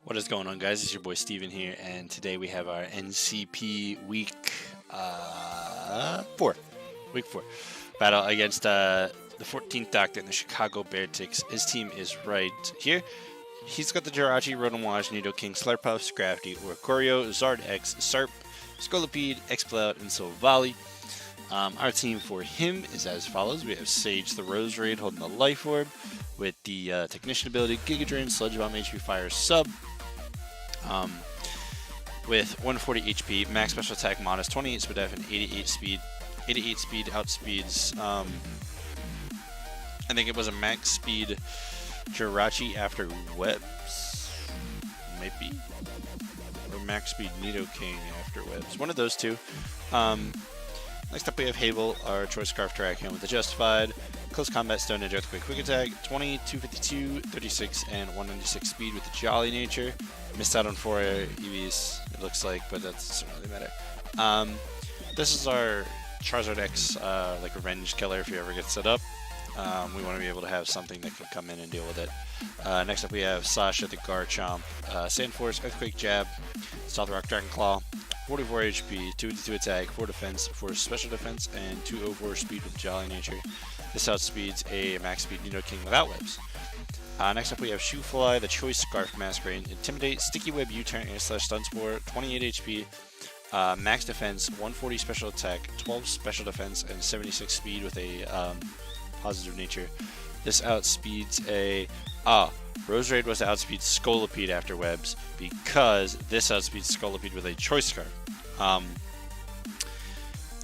What is going on, guys? It's your boy Steven here, and today we have our NCP week 4 battle against the 14th Doctor in the Chicago Beartics. His team is right here. He's got the Jirachi, Rotomwaj, Nidoking, Slurpuff, Scrafty, Oricorio, Zard X, Sarp, Scolipede, Exploud, and Silvally. Our team for him is as follows. We have Sage the Rose Raid holding the Life Orb with the Technician ability, Giga Drain, Sludge Bomb, HP Fire, Sub. With 140 HP, max special attack, modest 28 speed def, and 88 speed. 88 speed outspeeds, I think it was a max speed Jirachi after webs, maybe, or max speed Nidoking after webs. One of those two. Next up we have Havel, our Choice Scarf Terrakion with the Justified, Close Combat Stone Edge Earthquake Quick Attack, 20, 252, 36, and 196 speed with the Jolly Nature. Missed out on 4 EVs, it looks like, but that doesn't really matter. This is our Charizard X, like Revenge Killer if he ever gets set up. We want to be able to have something that can come in and deal with it. Next up we have Sasha the Garchomp, Sand Force, Earthquake Jab, Stealth Rock Dragon Claw, 44 HP, 252 attack, 4 defense, 4 special defense, and 204 speed with Jolly Nature. This outspeeds a max speed Nidoking without webs. Next up we have Shoofly, the Choice Scarf Masquerade, Intimidate, Sticky Web U-Turn, /Stun Spore, 28 HP, max defense, 140 special attack, 12 special defense, and 76 speed with a positive nature. This outspeeds a Rose Raid was to outspeed Scolipede after webs because this outspeeds Scolipede with a Choice Scarf.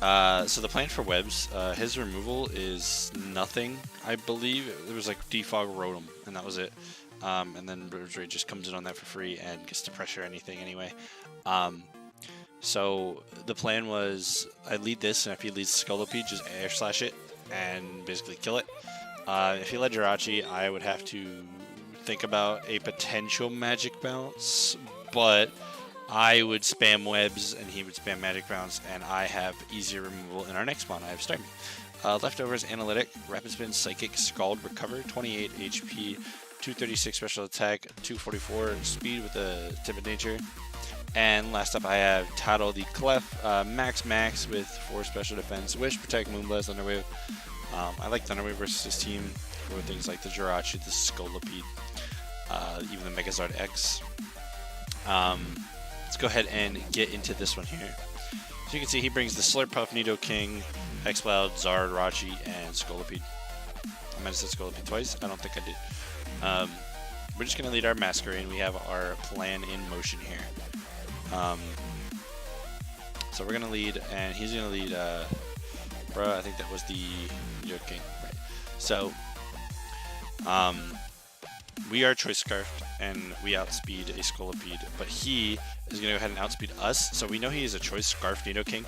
So the plan for webs, his removal is nothing, I believe. It was like Defog Rotom, and that was it. And then Rose Raid just comes in on that for free and gets to pressure anything anyway. So the plan was I lead this, and if he leads Scolipede, just air slash it and basically kill it. If he led Jirachi, I would have to think about a potential Magic Bounce, but I would spam webs and he would spam Magic Bounce, and I have easier removal in our next spawn. I have Starmie. Leftovers, Analytic, Rapid Spin, Psychic, Scald, Recover, 28 HP, 236 special attack, 244 speed with the Timid Nature. And last up I have Tattle the Clef, max with 4 special defense, Wish, Protect, Moonblast, Thunderwave. I like Thunderwave versus his team for things like the Jirachi, the Scolipede, even the Megazord X. Let's go ahead and get into this one here. So you can see he brings the Slurpuff, Nidoking, Exploud, Zard, Rachi, and Scolipede. I might have said Scolipede twice. I don't think I did. We're just going to lead our Masquerade, and we have our plan in motion here. So we're going to lead, and he's going to lead, I think that was the Nidoking, right? So, we are Choice Scarfed, and we outspeed a Scolipede, but he is going to go ahead and outspeed us, so we know he is a Choice Scarf Nidoking.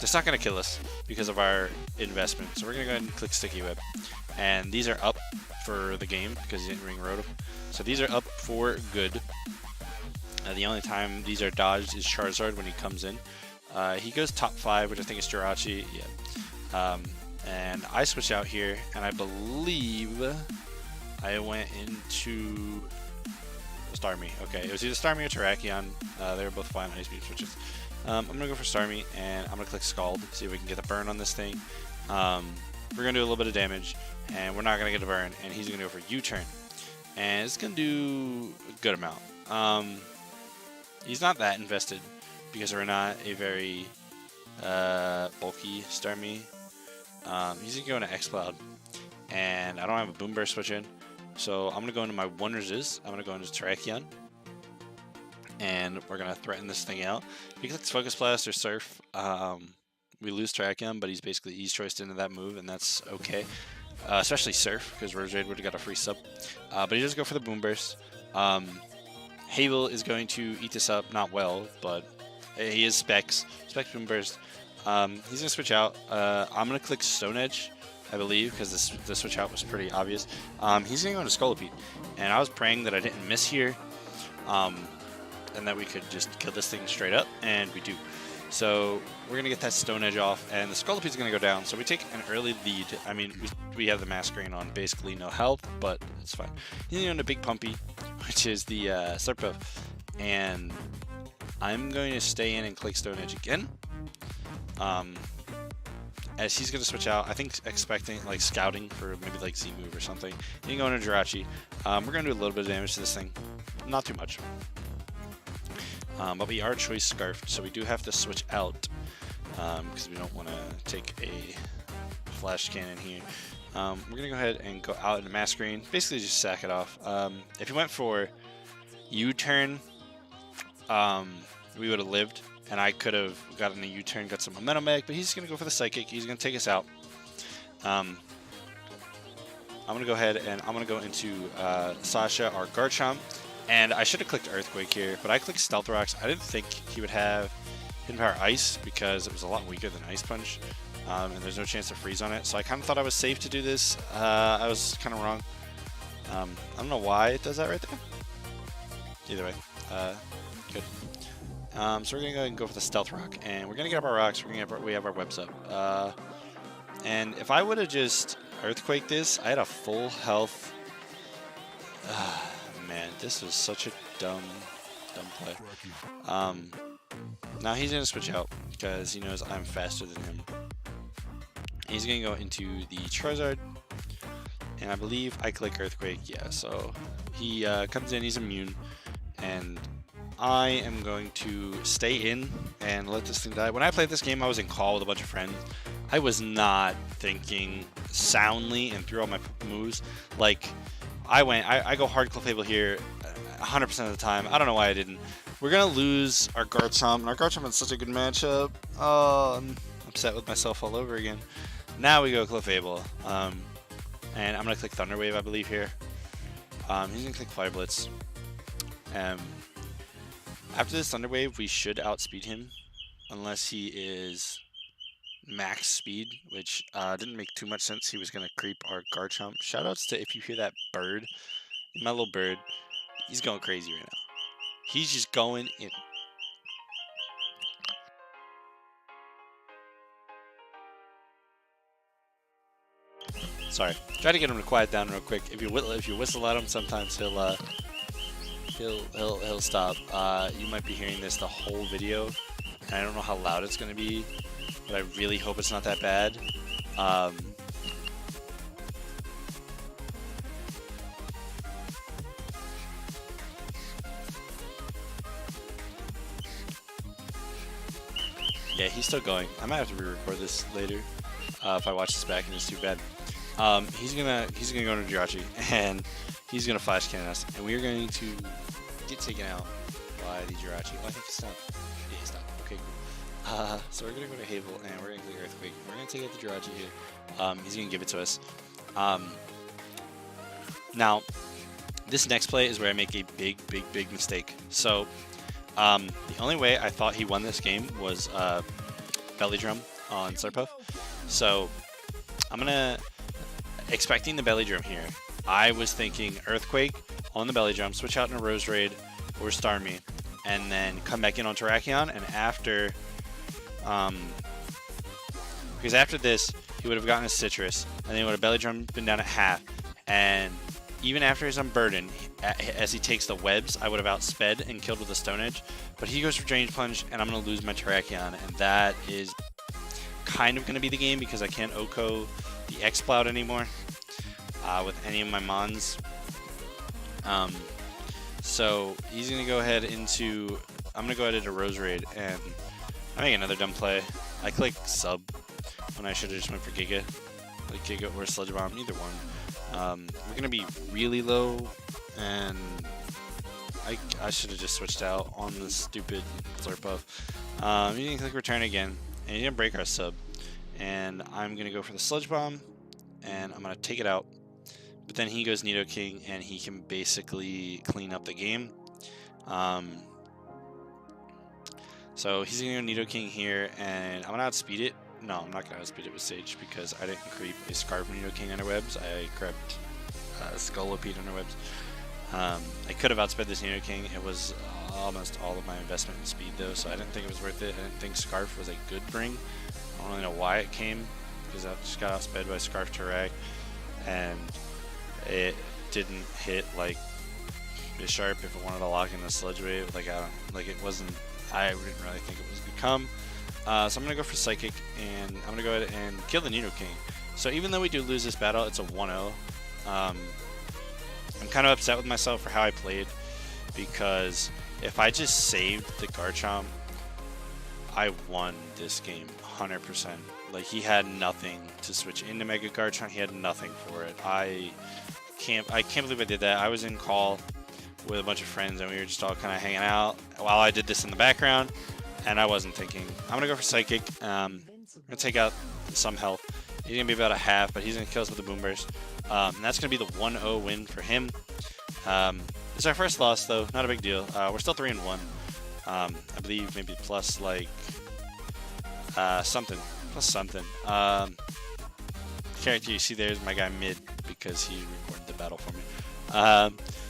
That's not going to kill us because of our investment, so we're going to go ahead and click Sticky Web. And these are up for the game because he didn't ring Rotom. So these are up for good. The only time these are dodged is Charizard when he comes in. He goes top 5, which I think is Jirachi. Yeah. And I switch out here, and I believe I went into Starmie. Okay, it was either Starmie or Terrakion. They were both fine on speed switches. I'm going to go for Starmie, and I'm going to click Scald, see if we can get the burn on this thing. We're going to do a little bit of damage, and we're not going to get a burn, and he's going to go for U-Turn. And it's going to do a good amount. He's not that invested because we're not a very bulky Starmie. He's going to go into Exploud, and I don't have a Boom Burst switch in, so I'm going to go into my One Resist. I'm going to go into Terrakion, and we're going to threaten this thing out. If he clicks Focus Blast or Surf, we lose Terrakion, but he's basically Ease-choiced into that move, and that's okay. Especially Surf, because Rose Raid would have got a free sub. But he does go for the Boom Burst. Havel is going to eat this up, not well, but he is Specs Boom Burst. He's going to switch out. I'm going to click Stone Edge, I believe, because the switch out was pretty obvious. He's going to go into Scolipede, and I was praying that I didn't miss here, and that we could just kill this thing straight up, and we do. So we're going to get that Stone Edge off, and the Scolipede's going to go down. So we take an early lead. I mean, we have the Masquerade on basically no health, but it's fine. He's going to Big Pumpy, which is the Slurpuff, and I'm going to stay in and click Stone Edge again. As he's going to switch out, I think expecting like scouting for maybe like Z move or something. You can go into Jirachi. We're going to do a little bit of damage to this thing, not too much. But we are choice scarfed, so we do have to switch out because we don't want to take a flash cannon here. We're going to go ahead and go out into Mass Green, basically just sack it off. If he went for U-turn, we would have lived, and I could have gotten a U-turn, got some momentum back, but he's going to go for the Psychic. He's going to take us out. I'm going to go ahead and I'm going to go into Sasha, our Garchomp, and I should have clicked Earthquake here, but I clicked Stealth Rocks. I didn't think he would have Hidden Power Ice because it was a lot weaker than Ice Punch, and there's no chance to freeze on it, so I kind of thought I was safe to do this. I was kind of wrong. I don't know why it does that right there. Either way, good. So we're gonna go ahead and go for the Stealth Rock, and we're gonna get up our rocks. We have our webs up. And if I would have just Earthquake this, I had a full health. Man, this was such a dumb play. Now he's gonna switch out because he knows I'm faster than him. He's gonna go into the Charizard, and I believe I click Earthquake. Yeah, so he comes in. He's immune, and I am going to stay in and let this thing die. When I played this game, I was in call with a bunch of friends. I was not thinking soundly and threw all my moves. Like, I go hard Clefable here 100% of the time. I don't know why I didn't. We're going to lose our Garchomp, and our Garchomp is such a good matchup. Oh, I'm upset with myself all over again. Now we go Clefable. And I'm going to click Thunder Wave, I believe, here. He's going to click Fire Blitz. After this Thunder Wave, we should outspeed him, unless he is max speed, which didn't make too much sense. He was going to creep our Garchomp. Shoutouts to if you hear that bird, my little bird, he's going crazy right now. He's just going in. Sorry, try to get him to quiet down real quick. If you whistle at him, sometimes he'll stop. You might be hearing this the whole video, and I don't know how loud it's gonna be, but I really hope it's not that bad. Yeah, he's still going. I might have to re-record this later if I watch this back and it's too bad. He's gonna go to Jirachi, and he's gonna flash cannon us, and we are going to get taken out by the Jirachi. Oh, I think he stopped. Yeah, he stopped. Okay, cool. So we're gonna go to Havel, and we're gonna click Earthquake. We're gonna take out the Jirachi here. He's gonna give it to us. Now, this next play is where I make a big mistake. So, the only way I thought he won this game was Belly Drum on Slurpuff. So, I'm gonna expecting the Belly Drum here. I was thinking Earthquake on the Belly Drum, switch out in a Rose Raid or Starmie, and then come back in on Terrakion. And after, because after this, he would have gotten a Citrus, and then he would have Belly Drum been down at half. And even after his Unburden, as he takes the webs, I would have outsped and killed with a Stone Edge. But he goes for Drainage Punch, and I'm going to lose my Terrakion, and that is kind of going to be the game because I can't OHKO the X-Cloud anymore with any of my Mons. So he's going to go ahead into... I'm going to go ahead into Rose Raid, and I make another dumb play. I click Sub when I should have just went for Giga. Like Giga or Sludge Bomb, either one. We're going to be really low, and I should have just switched out on the stupid Slurpuff. He's going to click Return again, and he's going to break our Sub. And I'm going to go for the Sludge Bomb, and I'm going to take it out. But then he goes Nidoking, and he can basically clean up the game. So he's going to go Nidoking here, and I'm going to outspeed it. No, I'm not going to outspeed it with Sage because I didn't creep a Scarf Nidoking under webs. I crept Scolipede under webs. I could have outsped this Nidoking. It was almost all of my investment in speed, though, so I didn't think it was worth it. I didn't think Scarf was a good bring. I don't really know why it came, because I just got outsped by Scarf Turag, and it didn't hit like Sharp if it wanted to lock in the Sludge Wave. Like, I don't, like it wasn't, I didn't really think it was going to come. So I'm going to go for Psychic, and I'm going to go ahead and kill the Nidoking. So even though we do lose this battle, it's a 1-0. I'm kind of upset with myself for how I played, because if I just saved the Garchomp, I won this game 100%. Like, he had nothing to switch into Mega Garchomp. He had nothing for it. I can't believe I did that. I was in call with a bunch of friends, and we were just all kind of hanging out while I did this in the background, and I wasn't thinking. I'm gonna go for Psychic. I'm gonna take out some health. He's gonna be about a half, but he's gonna kill us with the Boom Burst. And that's gonna be the 1-0 win for him. It's our first loss, though. Not a big deal. We're still 3-1. I believe maybe plus like something. Plus something. Character you see there is my guy Mid, because he recorded the battle for me.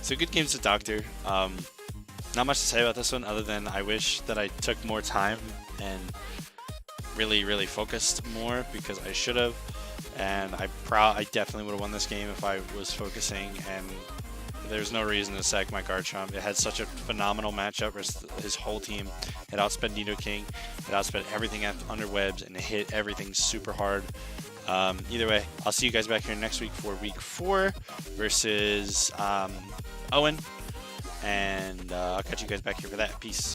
So good games to Doctor. Not much to say about this one other than I wish that I took more time and really focused more, because I should have. And I definitely would have won this game if I was focusing, and there's no reason to sack my Garchomp. It had such a phenomenal matchup versus his whole team. It outsped Nidoking, it outsped everything under webs, and it hit everything super hard. Either way, I'll see you guys back here next week for week 4 versus Owen, and I'll catch you guys back here for that. Peace.